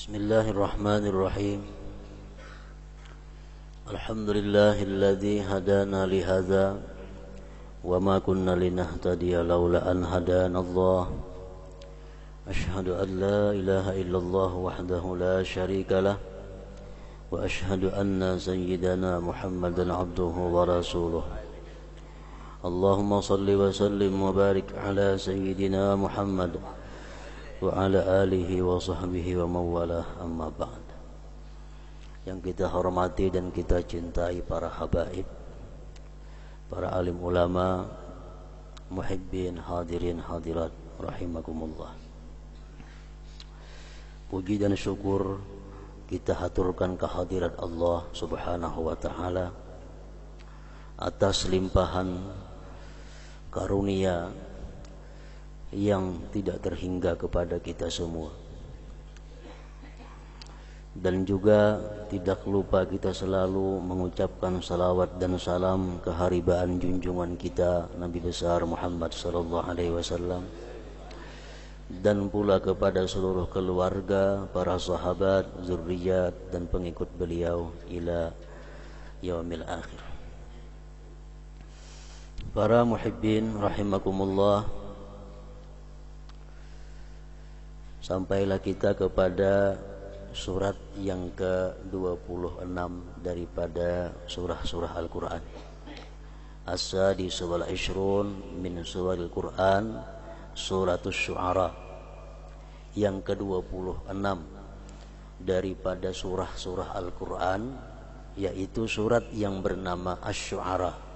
Bismillahirrahmanirrahim. Alhamdulillahilladzi hadana lihadza wa ma kunna linahtadiya laula an hadanallah. Asyhadu an la ilaha illallah wahdahu la syarika lah wa asyhadu anna sayyidana Muhammadan abduhu wa rasuluh. Allahumma salli wa sallim wa barik ala sayyidina Muhammad wa ala alihi wa sahbihi wa mawalah, amma ba'd. Yang kita hormati dan kita cintai para habaib, para alim ulama, muhibbin, hadirin, hadirat rahimakumullah. Puji dan syukur kita haturkan kehadirat Allah subhanahu wa ta'ala atas limpahan karunia yang tidak terhingga kepada kita semua. Dan juga tidak lupa kita selalu mengucapkan salawat dan salam keharibaan junjungan kita Nabi besar Muhammad sallallahu alaihi wasallam, dan pula kepada seluruh keluarga, para sahabat, zurriyat dan pengikut beliau ila yaumil akhir. Para muhibbin rahimakumullah, sampailah kita kepada surat yang ke-26 daripada surah-surah Al-Quran. As-sadis wal ishrun min surahil Quran, suratus Syu'ara, yang ke-26 daripada surah-surah Al-Quran, yaitu surat yang bernama Asy-Syu'ara.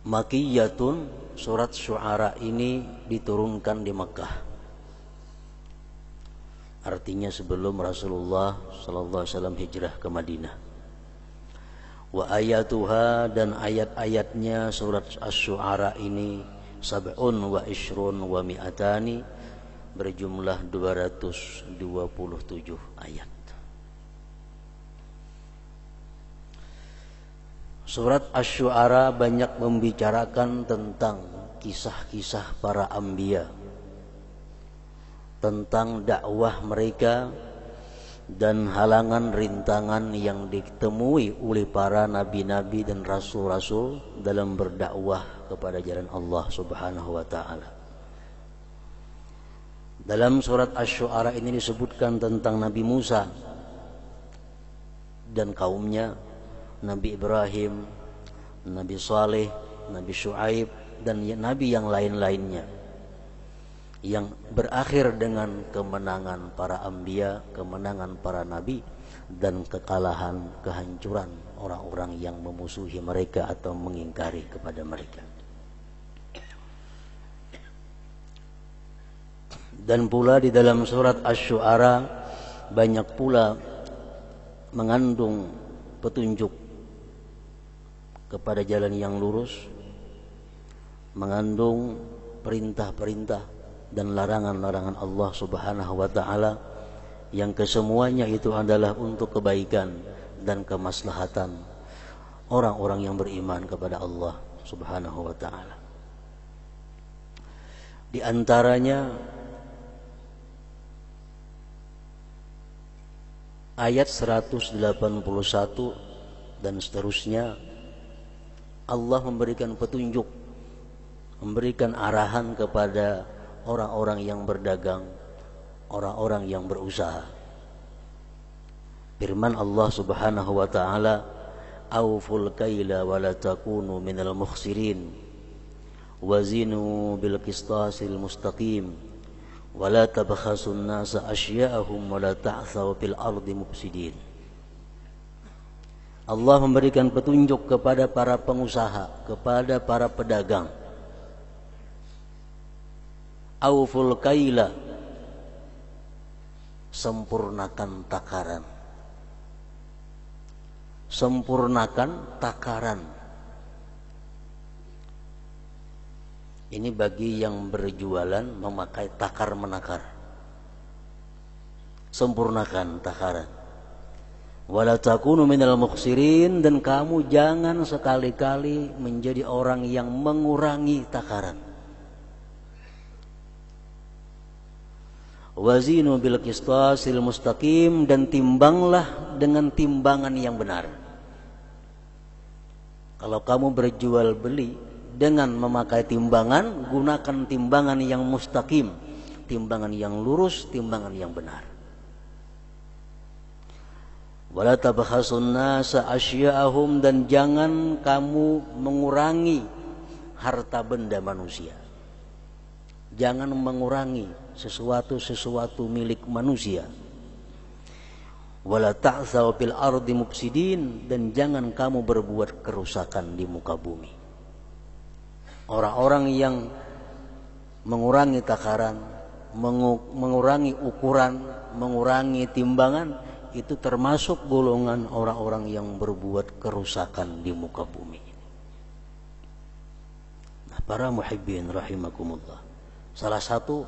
Makiyatun, surat Syu'ara ini diturunkan di Mekah. Artinya sebelum Rasulullah sallallahu alaihi wasallam hijrah ke Madinah. Wa ayatuha, dan ayat-ayatnya surat Asy-Syu'ara ini sab'un wa ishrun wa mi'atani, berjumlah 227 ayat. Surat Asy-Syu'ara banyak membicarakan tentang kisah-kisah para anbiya, tentang dakwah mereka dan halangan rintangan yang ditemui oleh para nabi-nabi dan rasul-rasul dalam berdakwah kepada jalan Allah Subhanahu wa taala. Dalam surat Asy-Syu'ara ini disebutkan tentang Nabi Musa dan kaumnya, Nabi Ibrahim, Nabi Saleh, Nabi Syuaib, dan nabi yang lain-lainnya, yang berakhir dengan kemenangan para anbiya, kemenangan para nabi, dan kekalahan, kehancuran orang-orang yang memusuhi mereka atau mengingkari kepada mereka. Dan pula di dalam surat Asy-Syu'ara banyak pula mengandung petunjuk kepada jalan yang lurus, mengandung perintah-perintah dan larangan-larangan Allah Subhanahu wa taala, yang kesemuanya itu adalah untuk kebaikan dan kemaslahatan orang-orang yang beriman kepada Allah Subhanahu wa taala. Di antaranya ayat 181 dan seterusnya, Allah memberikan petunjuk, memberikan arahan kepada orang-orang yang berdagang, orang-orang yang berusaha. Firman Allah Subhanahu wa taala, "Auful kaila wa la takunu minal mukhsirin, wazinu bil qistasil mustaqim, wa la tabkhasun nasa asya'ahum wa la ta'thaw fil ardi mufsidin." Allah memberikan petunjuk kepada para pengusaha, kepada para pedagang. Auful kaila, sempurnakan takaran. Sempurnakan takaran. Ini bagi yang berjualan memakai takar menakar. Sempurnakan takaran. Wala takunu minal mukhsirin, dan kamu jangan sekali-kali menjadi orang yang mengurangi takaran. Wazinu bil qistasil mustaqim, dan timbanglah dengan timbangan yang benar. Kalau kamu berjual beli dengan memakai timbangan, gunakan timbangan yang mustaqim, timbangan yang lurus, timbangan yang benar. Wala tabkhasun nasa asya'ahum, dan jangan kamu mengurangi harta benda manusia. Jangan mengurangi sesuatu milik manusia. Wala ta'tsaw fil ardi mufsidin, dan jangan kamu berbuat kerusakan di muka bumi. Orang-orang yang mengurangi takaran, mengurangi ukuran, mengurangi timbangan, itu termasuk golongan orang-orang yang berbuat kerusakan di muka bumi. Nah, para muhibbin rahimakumullah, salah satu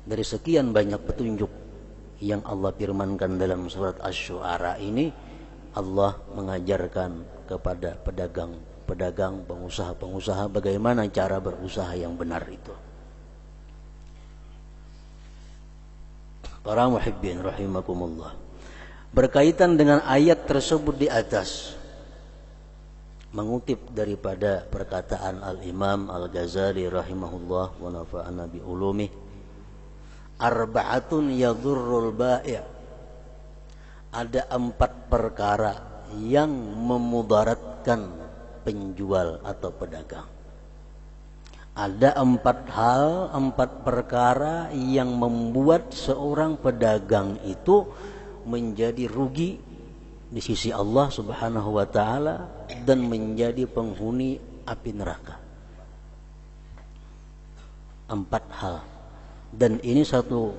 dari sekian banyak petunjuk yang Allah firmankan dalam surat Asy-Syu'ara ini, Allah mengajarkan kepada pedagang, pengusaha-pengusaha bagaimana cara berusaha yang benar itu. Para muhibbin rahimakumullah, berkaitan dengan ayat tersebut di atas, mengutip daripada perkataan Al-Imam Al-Ghazali rahimahullah wa nafa'ana bi ulumih, arba'atun yadhurrul bai', ada 4 perkara yang memudaratkan penjual atau pedagang. Ada 4 perkara yang membuat seorang pedagang itu menjadi rugi di sisi Allah Subhanahu wa taala dan menjadi penghuni api neraka. 4 hal. Dan ini satu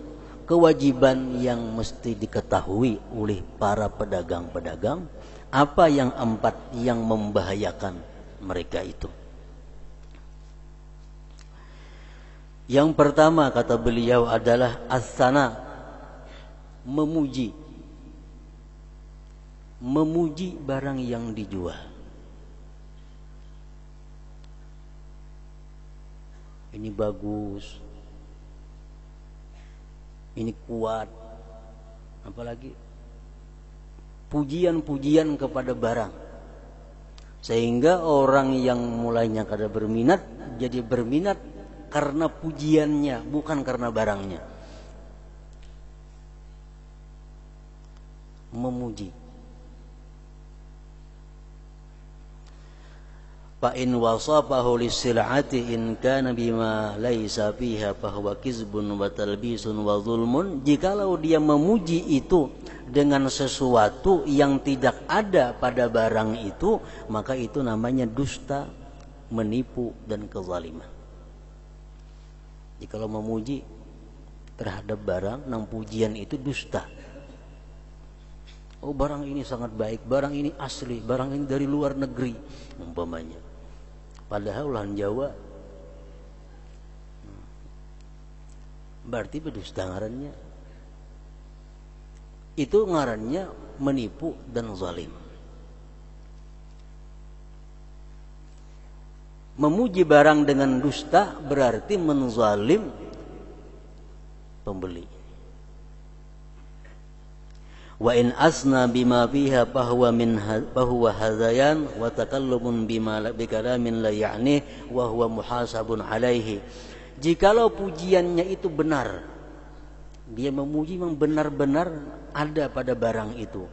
kewajiban yang mesti diketahui oleh para pedagang-pedagang, apa yang 4 yang membahayakan mereka itu. Yang pertama kata beliau adalah as-sana, memuji barang yang dijual. Ini bagus, ini kuat, apalagi pujian-pujian kepada barang, sehingga orang yang mulainya kada berminat jadi berminat karena pujiannya, bukan karena barangnya. Memuji. Fa in wasafahu lis-sil'ati in kana bima laisa fiha fa huwa kizbun wa talbisun wa zulmun. Jikalau dia memuji itu dengan sesuatu yang tidak ada pada barang itu, maka itu namanya dusta, menipu dan kezaliman. Jikalau memuji terhadap barang, nang pujian itu dusta. Oh, barang ini sangat baik, barang ini asli, barang ini dari luar negeri umpamanya. Padahal ulah Jawa. Berarti berdusta ngarannya. Itu ngarannya menipu dan zalim. Memuji barang dengan dusta berarti menzalim pembeli. Wa in asna bima fiha fahuwa hadayan wa takallumun bima bikalamin la ya'ni wa huwa muhasabun alaihi. Jikalau pujiannya itu benar, dia memuji memang benar-benar ada pada barang itu,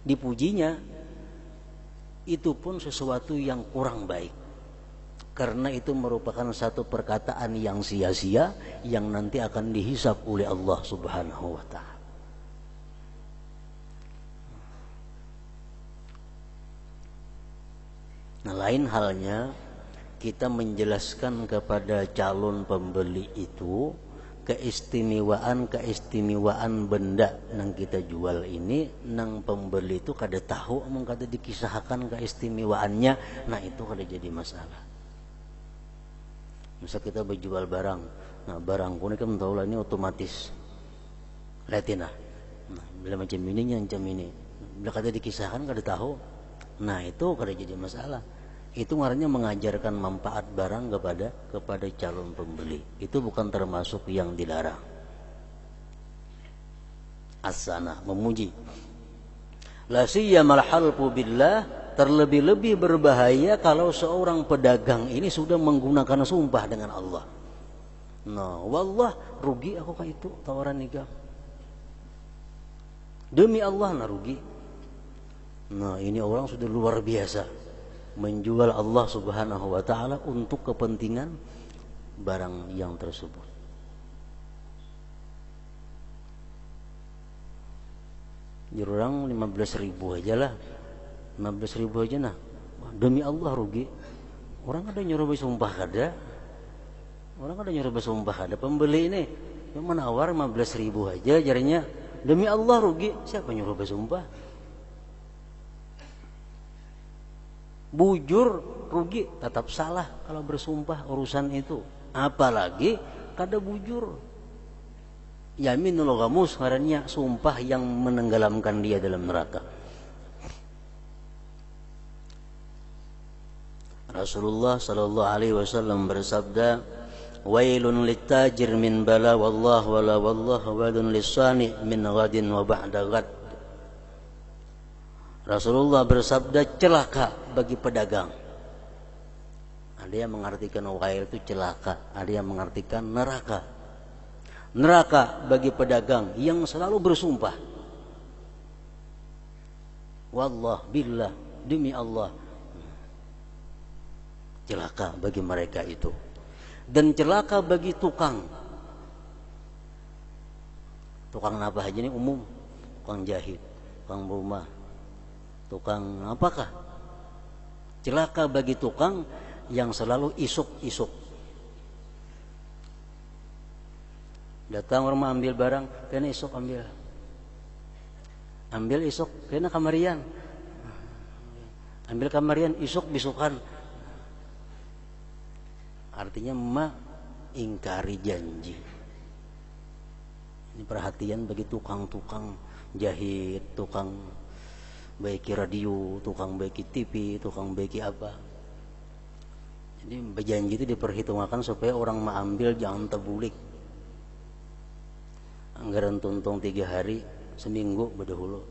dipujinya itu pun sesuatu yang kurang baik, karena itu merupakan satu perkataan yang sia-sia yang nanti akan dihisab oleh Allah Subhanahu wa ta'ala. Nah, lain halnya kita menjelaskan kepada calon pembeli itu keistimewaan benda yang kita jual ini, nang pembeli itu kada tahu, emang kada dikisahkan keistimewaannya. Nah, itu kada jadi masalah. Misal kita berjual barang, nah barangku ini kan tahu lah ini otomatis retina. Nah, bila macam ini macam ini, bila kada dikisahkan kada tahu, nah itu kada jadi masalah. Itu ngarannya mengajarkan manfaat barang kepada calon pembeli. Itu bukan termasuk yang dilarang. as-sanah, memuji. La siyamal halfu billah, terlebih-lebih berbahaya kalau seorang pedagang ini sudah menggunakan sumpah dengan Allah. Nah, wallah rugi aku kayak itu tawaran nikah. Demi Allah nah rugi. Nah, ini orang sudah luar biasa menjual Allah Subhanahu wa taala untuk kepentingan barang yang tersebut. Jurang 15.000 aja lah, 15.000 aja nah. Demi Allah rugi. Orang ada nyuruh bersumpah kada. Orang ada nyuruh bersumpah kada. Pembeli ini yang menawar 15.000 aja jarinya demi Allah rugi. Siapa nyuruh bersumpah? Bujur rugi, tetap salah kalau bersumpah urusan itu. Apalagi kada bujur. Yaminul ghamus ngarannya sumpah yang menenggelamkan dia dalam neraka. Rasulullah sallallahu alaihi wasallam bersabda, "Wailun littajir min bala wallah wala wallah wailun lisani min ghadin wa ba'da ghad." Rasulullah bersabda, celaka bagi pedagang. Ada yang mengartikan wail itu celaka, ada yang mengartikan neraka. Neraka bagi pedagang yang selalu bersumpah. Wallah billah, demi Allah. Celaka bagi mereka itu. Dan celaka bagi tukang. Tukang apa aja ini umum. Tukang jahit, tukang rumah, tukang apakah? Celaka bagi tukang yang selalu isuk-isuk. Datang orang ambil barang, kena isuk ambil. Ambil isuk, kena kamarian. Ambil kamarian, isuk bisukan. Artinya ingkari janji. Ini perhatian bagi tukang-tukang jahit, tukang baiki radio, tukang baiki TV, tukang baiki apa. Jadi berjanji itu diperhitungkan supaya orang mengambil jangan terbulik. Anggaran tuntung 3 hari, seminggu berdahulu.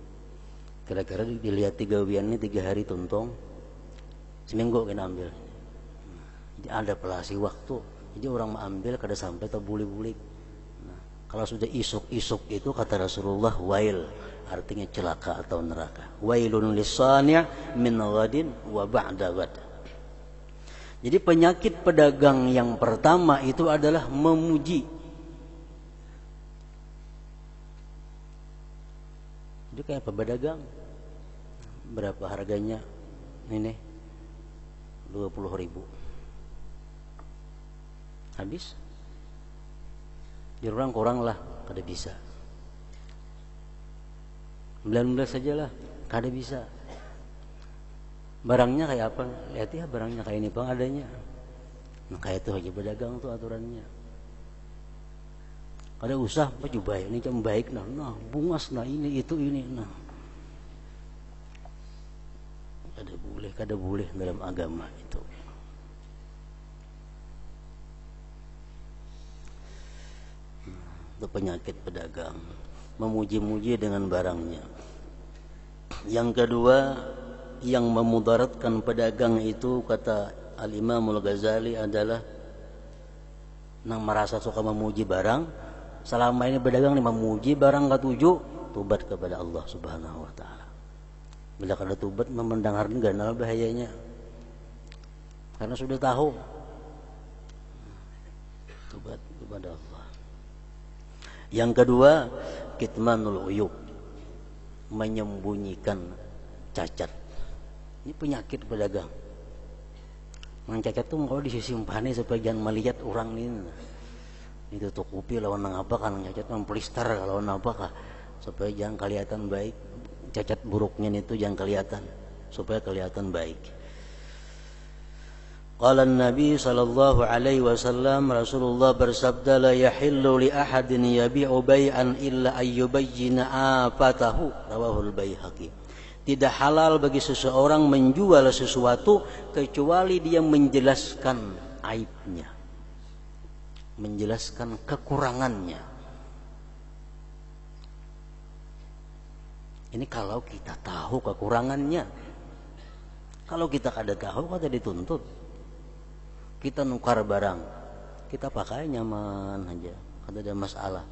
Kira-kira dilihat 3 wian ini 3 hari tuntung, seminggu kena ambil. Jadi ada pelasi waktu. Jadi orang mengambil kada sampai terbulik-bulik. Nah, kalau sudah isuk-isuk itu kata Rasulullah wail, artinya celaka atau neraka. Wailun lisani' min ghadin wa ba'da ghad. Jadi penyakit pedagang yang pertama itu adalah memuji. Itu kayak apa pedagang? Berapa harganya? Ini 20.000. Habis? Jurang kurang lah, kada bisa. 19 saja lah, kada bisa. Barangnya kayak apa? Lihat ya barangnya kayak ini bang adanya. Nah kayak itu aja pedagang tuh aturannya. Ada usah baju baik, ini jam baik nah bungas nah ini itu ini nah. Kada boleh dalam agama itu. Itu penyakit pedagang, memuji-muji dengan barangnya. Yang kedua, yang memudaratkan pedagang itu kata Al-Imamul Ghazali adalah nang merasa suka memuji barang. Selama ini pedagang ini memuji barang gak tuju, tubat kepada Allah Subhanahu wa taala. Bila kada tubat mendengar ganal bahayanya. Karena sudah tahu. Tubat kepada Allah. Yang kedua, kitmanul uyub, menyembunyikan cacat. Ini penyakit pedagang. Cacat tuh kalau disimpani supaya jangan melihat orang ini. Itu tutupi lawan nang apa kan cacat mempelistar kalau apa kah supaya jangan kelihatan baik. Cacat buruknya itu jangan kelihatan supaya kelihatan baik. Qala Nabi sallallahu alaihi wasallam, Rasulullah bersabda, la yahillu li ahadin yabi'u bai'an illa ayyubayyina afatahu, rawahul Baihaqi. Tidak halal bagi seseorang menjual sesuatu kecuali dia menjelaskan aibnya, menjelaskan kekurangannya. Ini kalau kita tahu kekurangannya. Kalau kita kada tahu, kada dituntut. Kita nukar barang, kita pakai nyaman aja, kada ada masalah.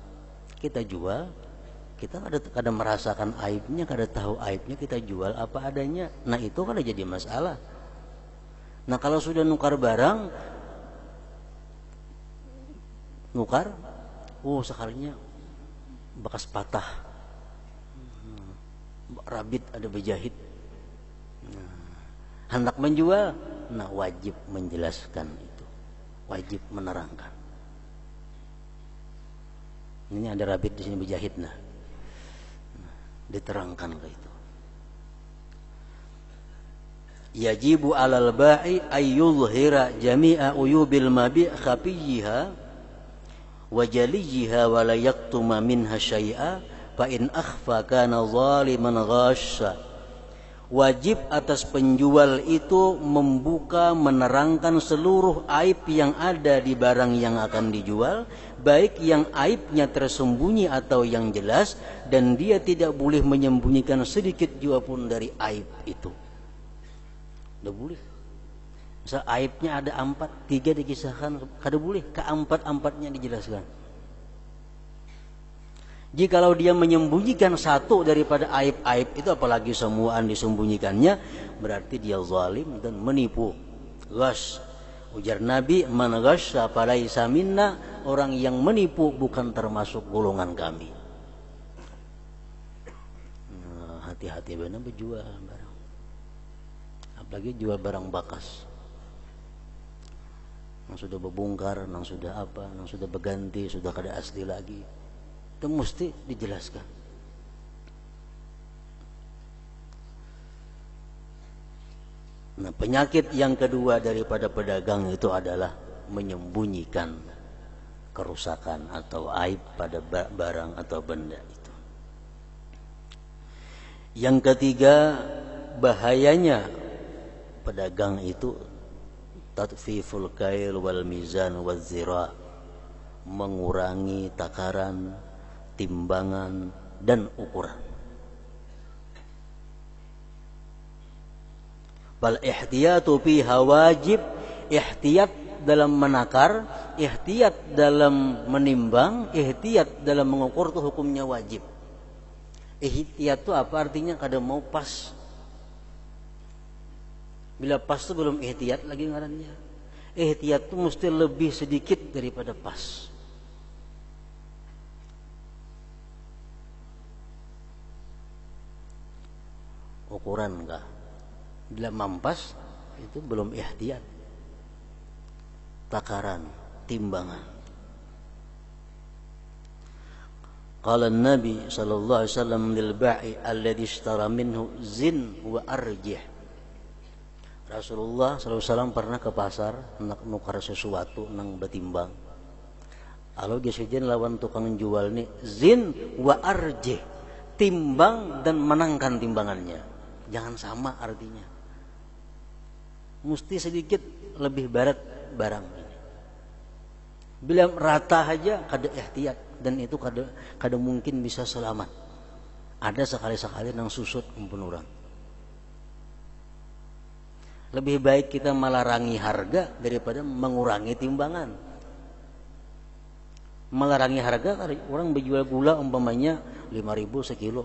Kita jual, kita kada merasakan aibnya, kada tahu aibnya, kita jual apa adanya. Nah itu kada jadi masalah. Nah kalau sudah nukar barang, nukar, sekalinya bekas patah, rabit ada berjahit. Hendak menjual, nah wajib menjelaskan itu, wajib menerangkan. Ini ada rabit di sini berjahit, nah diterangkan ke itu. Yajibu 'alal ba'i ayyuzhira jami'a uyubil mabi' khafiyha wa jaliha wa la yaktuma minha syai'a fa in akhfa kana zaliman ghasya. Wajib atas penjual itu membuka, menerangkan seluruh aib yang ada di barang yang akan dijual, baik yang aibnya tersembunyi atau yang jelas, dan dia tidak boleh menyembunyikan sedikit jua pun dari aib itu. Tidak boleh. Misal aibnya ada 4, 3 dikisahkan, kada boleh keempat-empatnya dijelaskan. Jikalau dia menyembunyikan satu daripada aib-aib itu, apalagi semuaan disembunyikannya, berarti dia zalim dan menipu. Ghash. Ujar Nabi, man ghasya falaisa minna, orang yang menipu bukan termasuk golongan kami. Nah, hati-hati benar berjual barang. Apalagi jual barang bakas. Yang sudah berbongkar, yang sudah apa, yang sudah berganti, sudah kada asli lagi. Itu mesti dijelaskan. Nah, penyakit yang kedua daripada pedagang itu adalah menyembunyikan kerusakan atau aib pada barang atau benda itu. Yang ketiga, bahayanya pedagang itu tatfiful kail wal mizan wal zira, mengurangi takaran, timbangan dan ukuran. Bal ihtiyatu fiha wajib, ihtiyat dalam menakar, ihtiyat dalam menimbang, ihtiyat dalam mengukur itu hukumnya wajib. Ihtiyat itu apa artinya? Kada mau pas. Bila pas itu belum ihtiyat lagi ngarannya. Ihtiyat itu mesti lebih sedikit daripada pas. Ukuran enggak, bila mampas itu belum ihtiyat. Takaran, timbangan. Qala Nabi sallallahu alaihi wasallam lil ba'i alladhi ishtara minhu zin wa arjih. Rasulullah sallallahu alaihi wasallam pernah ke pasar nak nukar sesuatu nang betimbang. Kalau dia sejen lawan tukang jual ni zin wa arjih, timbang dan menangkan timbangannya. Jangan sama artinya. Mesti sedikit lebih berat barang ini. Bila rata aja kada ihtiyat, dan itu kada mungkin bisa selamat. Ada sekali-sekali nang susut umpun orang. Lebih baik kita melarangi harga daripada mengurangi timbangan. Melarangi harga, orang berjual gula umpamanya 5.000 sekilo,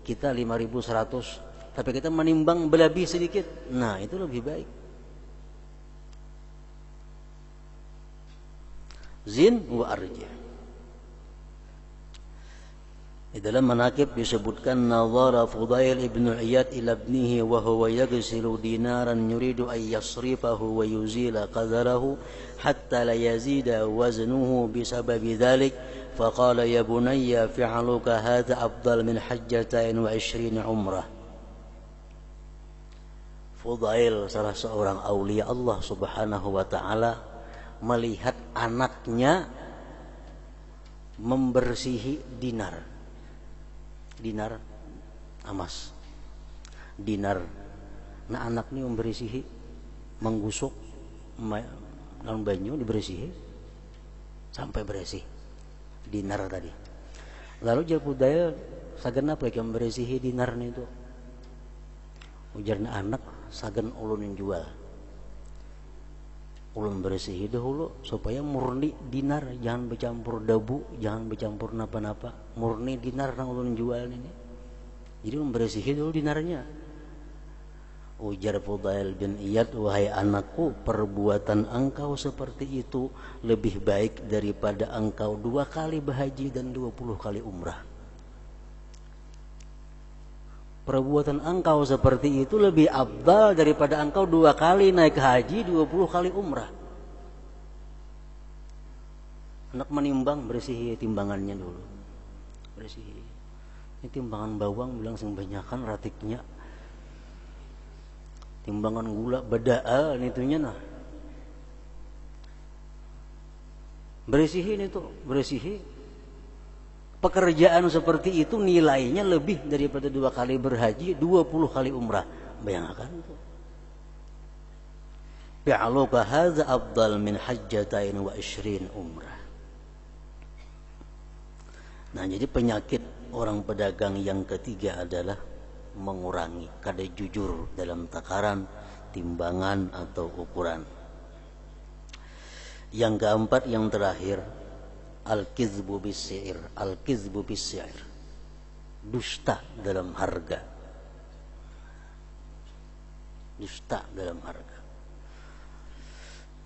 kita 5.100. Tapi kita menimbang berlebih sedikit. Nah itu lebih baik. Zin wa arjih. Di dalam manaqib disebutkan nazara Fudail ibn Iyad ila ibnihi wa huwa yaghsilu dinaran yuridu ay yasrifahu wa yuzila qadarahu hatta la yazida waznuhu bisababi dhalik faqala ya bunayya fi'aluka hadha afdal min hajjatain wa 20 umrah. Fudail, salah seorang aulia Allah subhanahu wa ta'ala, melihat anaknya membersihi dinar emas, dinar. Nah anak ini membersihi, menggusuk dalam banyu, dibersihi sampai bersih dinar tadi. Lalu jar budaya sagan apa yang beresihi dinar itu? Ujarna anak sagan ulun jual. Ulun beresihi dahulu supaya murni dinar, jangan bercampur debu, jangan bercampur napa-napa. Murni dinar nang ulun jual ini. Jadi ulun beresihi dulu dinarnya. Ujar Fudail bin Iyad, wahai anakku, perbuatan engkau seperti itu lebih baik daripada engkau 2 kali berhaji dan 20 kali umrah. Perbuatan engkau seperti itu lebih afdal daripada engkau 2 kali naik haji, 20 kali umrah. Anak menimbang, bersihi timbangannya dulu. Bersihi. Ini timbangan bawang bilang sebanyakan ratiknya. Timbangan gula bedaan itunya nah. Bersihi itu, bersihi. Pekerjaan seperti itu nilainya lebih daripada 2 kali berhaji, 20 kali umrah. Bayangkan itu. Bi'aluka hadza afdal min hajjatain wa 20 umrah. Nah, jadi penyakit orang pedagang yang ketiga adalah mengurangi kada jujur dalam takaran, timbangan atau ukuran. Yang keempat, yang terakhir, al-kizbu bis-si'r, al-kizbu bis-si'r. Dusta dalam harga. Dusta dalam harga.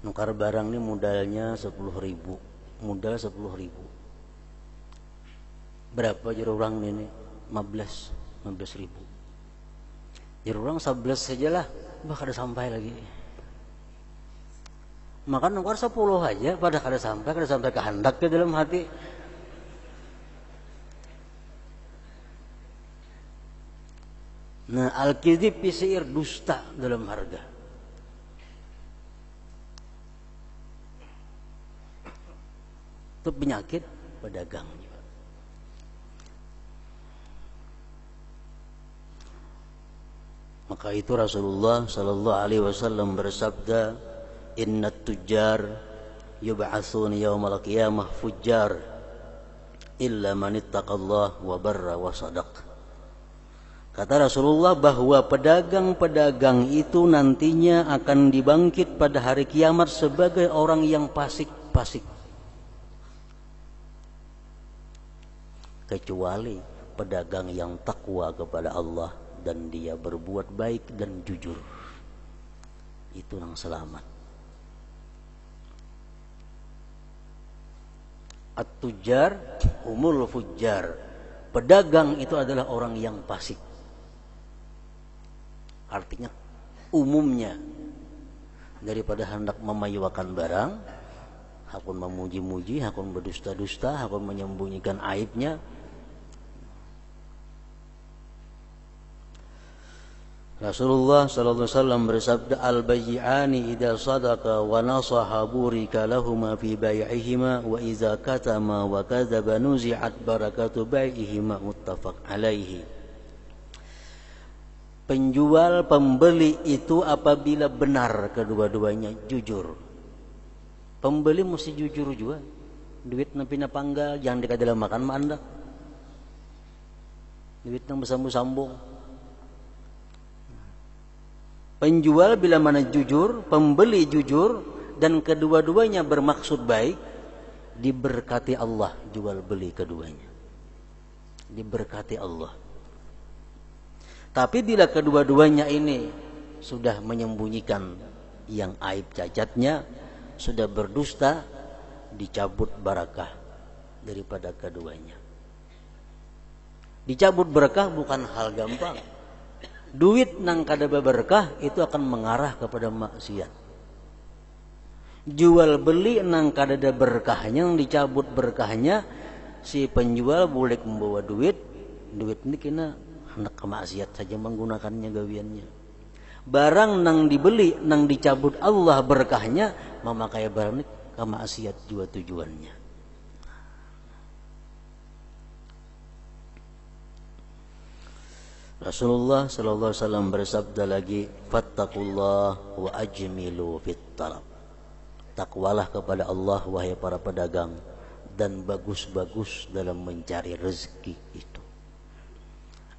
Nukar barang ini modalnya 10.000. Modal 10.000. Berapa jar orang ini? 15.000. Jar orang 11 sajalah, bah kada sampai lagi. Maka nukar 10 aja pada kada sampai kehendak ke dalam hati. Nah, al-kizib bis-si'r, dusta dalam harga. Itu penyakit pedagang. Maka itu Rasulullah sallallahu alaihi wasallam bersabda, innat tujjar yub'atsun yaumal qiyamah fujjar illa man ittaqallah wa barra wa sadaq. Kata Rasulullah bahwa pedagang-pedagang itu nantinya akan dibangkit pada hari kiamat sebagai orang yang fasik-fasik, kecuali pedagang yang takwa kepada Allah dan dia berbuat baik dan jujur. Itu yang selamat. At-tujjar humul fujjar. Pedagang itu adalah orang yang fasik. Artinya umumnya daripada hendak memajukan barang, hakun memuji-muji, hakun berdusta-dusta, hakun menyembunyikan aibnya. Rasulullah sallallahu alaihi wasallam bersabda, al-bay'ani idza sadaqa wa nasaha burika lahumā fi bay'ihima wa idza katama wa kadzaba nuzi'at barakatu bai'ihima, muttafaq alaihi. Penjual pembeli itu apabila benar kedua-duanya jujur. Pembeli mesti jujur juga. Duit napina panggal jangan dikadala makan mandak. Duit nang bersambung-sambung. Penjual bila mana jujur, pembeli jujur, dan kedua-duanya bermaksud baik, diberkati Allah jual beli keduanya. Diberkati Allah. Tapi bila kedua-duanya ini sudah menyembunyikan yang aib cacatnya, sudah berdusta, dicabut barakah daripada keduanya. Dicabut barakah bukan hal gampang. Duit nang kada berkah itu akan mengarah kepada maksiat. Jual beli nang kada ada berkahnya, nang dicabut berkahnya, si penjual boleh membawa duit ini kena hendak kemaksiat saja menggunakannya gawiannya. Barang nang dibeli nang dicabut Allah berkahnya, memakai barang ini kemaksiat juga tujuannya. Rasulullah sallallahu alaihi wasallam bersabda lagi, fattaqullah wa ajmilu fit talab. Takwalah kepada Allah wahai para pedagang, dan bagus-bagus dalam mencari rezeki itu.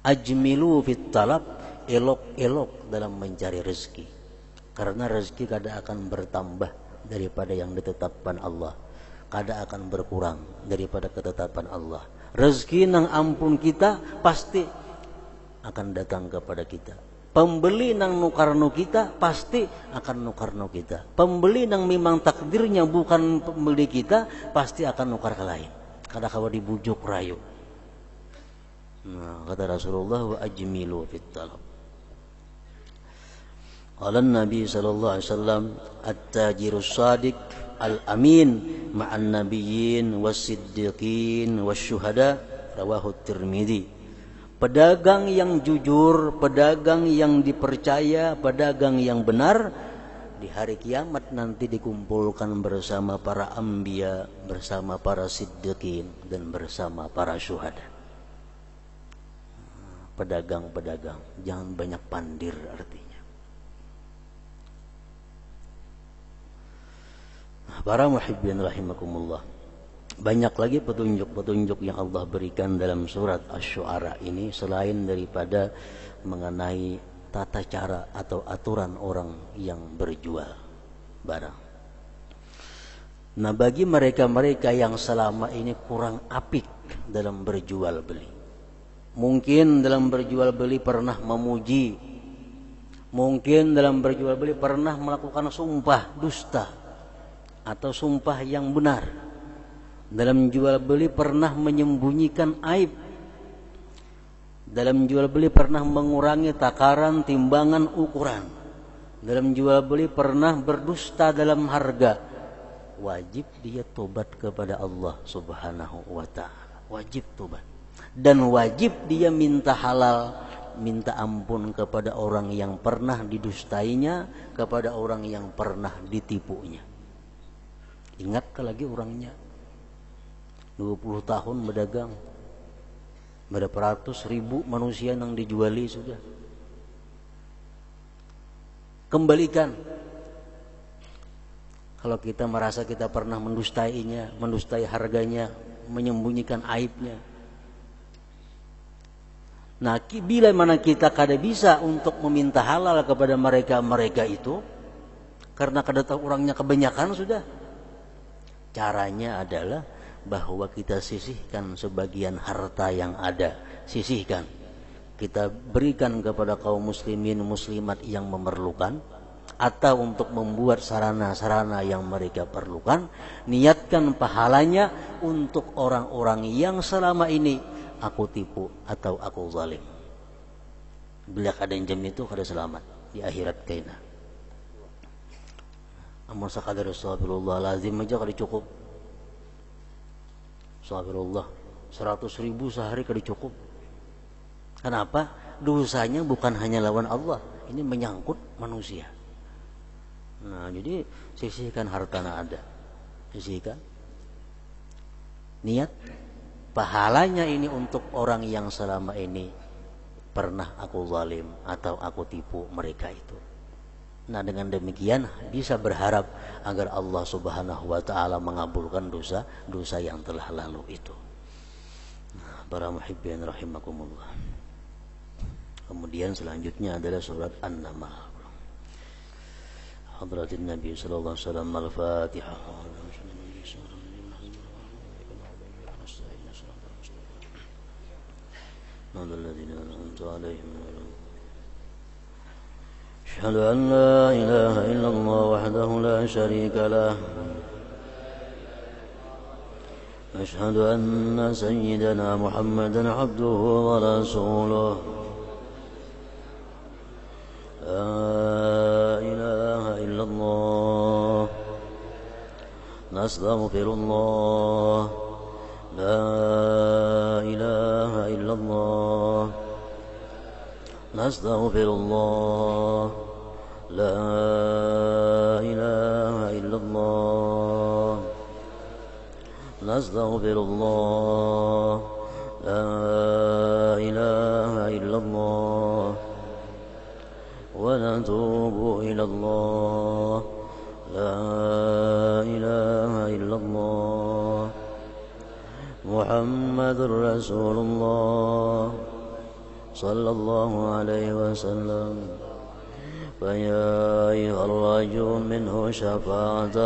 Ajmilu fit talab, elok-elok dalam mencari rezeki. Karena rezeki kadang akan bertambah daripada yang ditetapkan Allah, kadang akan berkurang daripada ketetapan Allah. Rezeki nang ampun kita pasti akan datang kepada kita. Pembeli nang nukarno kita pasti akan nukarno kita. Pembeli nang memang takdirnya bukan pembeli kita pasti akan nukar ke lain. Kada kawa dibujuk rayu. Nah, kata Rasulullah, wa ajmilu fit talab. Qala Nabi sallallahu alaihi wasallam, at-tajirus shadiq al-amin ma'an nabiyyin was-siddiqin wasyuhada, rawahu Tirmidzi. Pedagang yang jujur, pedagang yang dipercaya, pedagang yang benar di hari kiamat nanti dikumpulkan bersama para anbiya, bersama para siddiqin dan bersama para syuhada. Pedagang-pedagang, jangan banyak pandir artinya. Para muhibbin rahimakumullah. Banyak lagi petunjuk-petunjuk yang Allah berikan dalam surat Asy-Syu'ara ini selain daripada mengenai tata cara atau aturan orang yang berjual barang. Nah, bagi mereka-mereka yang selama ini kurang apik dalam berjual beli, mungkin dalam berjual beli pernah memuji, mungkin dalam berjual beli pernah melakukan sumpah dusta atau sumpah yang benar. Dalam jual beli pernah menyembunyikan aib. Dalam jual beli pernah mengurangi takaran, timbangan, ukuran. Dalam jual beli pernah berdusta dalam harga. Wajib dia tobat kepada Allah Subhanahu wa ta'ala. Wajib tobat. Dan wajib dia minta halal, minta ampun kepada orang yang pernah didustainya, kepada orang yang pernah ditipunya. Ingat lagi orangnya 20 tahun berdagang, berapa ratus ribu manusia yang dijuali sudah. Kembalikan. Kalau kita merasa kita pernah mendustainya, mendustai harganya, menyembunyikan aibnya. Nah, bila mana kita kada bisa untuk meminta halal kepada mereka itu, karena kada tahu orangnya kebanyakan sudah. Caranya adalah bahwa kita sisihkan sebagian harta yang ada, sisihkan, kita berikan kepada kaum muslimin muslimat yang memerlukan, atau untuk membuat sarana-sarana yang mereka perlukan. Niatkan pahalanya untuk orang-orang yang selama ini aku tipu atau aku zalim. Bila ada yang jam itu kada selamat di akhirat kaina. Amun sakadar astagfirullah lazim aja kada cukup. Astagfirullah 100.000 sehari kada cukup. Kenapa? Dosanya bukan hanya lawan Allah, ini menyangkut manusia. Nah, jadi sisihkan hartana ada, sisihkan. Niat pahalanya ini untuk orang yang selama ini pernah aku zalim atau aku tipu mereka itu. Nah, dengan demikian bisa berharap agar Allah Subhanahu wa ta'ala mengabulkan dosa yang telah lalu itu. Para muhibbin rahimakumullah. Kemudian selanjutnya adalah surat An-Naml. Hadratin Nabi sallallahu alaihi wasallam, Al-Fatihah. أشهد أن لا إله إلا الله وحده لا شريك له أشهد أن سيدنا محمدا عبده ورسوله لا إله إلا الله نستغفر الله لا إله إلا الله نستغفر الله لا إله إلا الله نستغفر الله لا إله إلا الله ونتوب إلى الله لا إله إلا الله محمد رسول الله صلى الله عليه وسلم فيا أيها الرجل منه شفاعة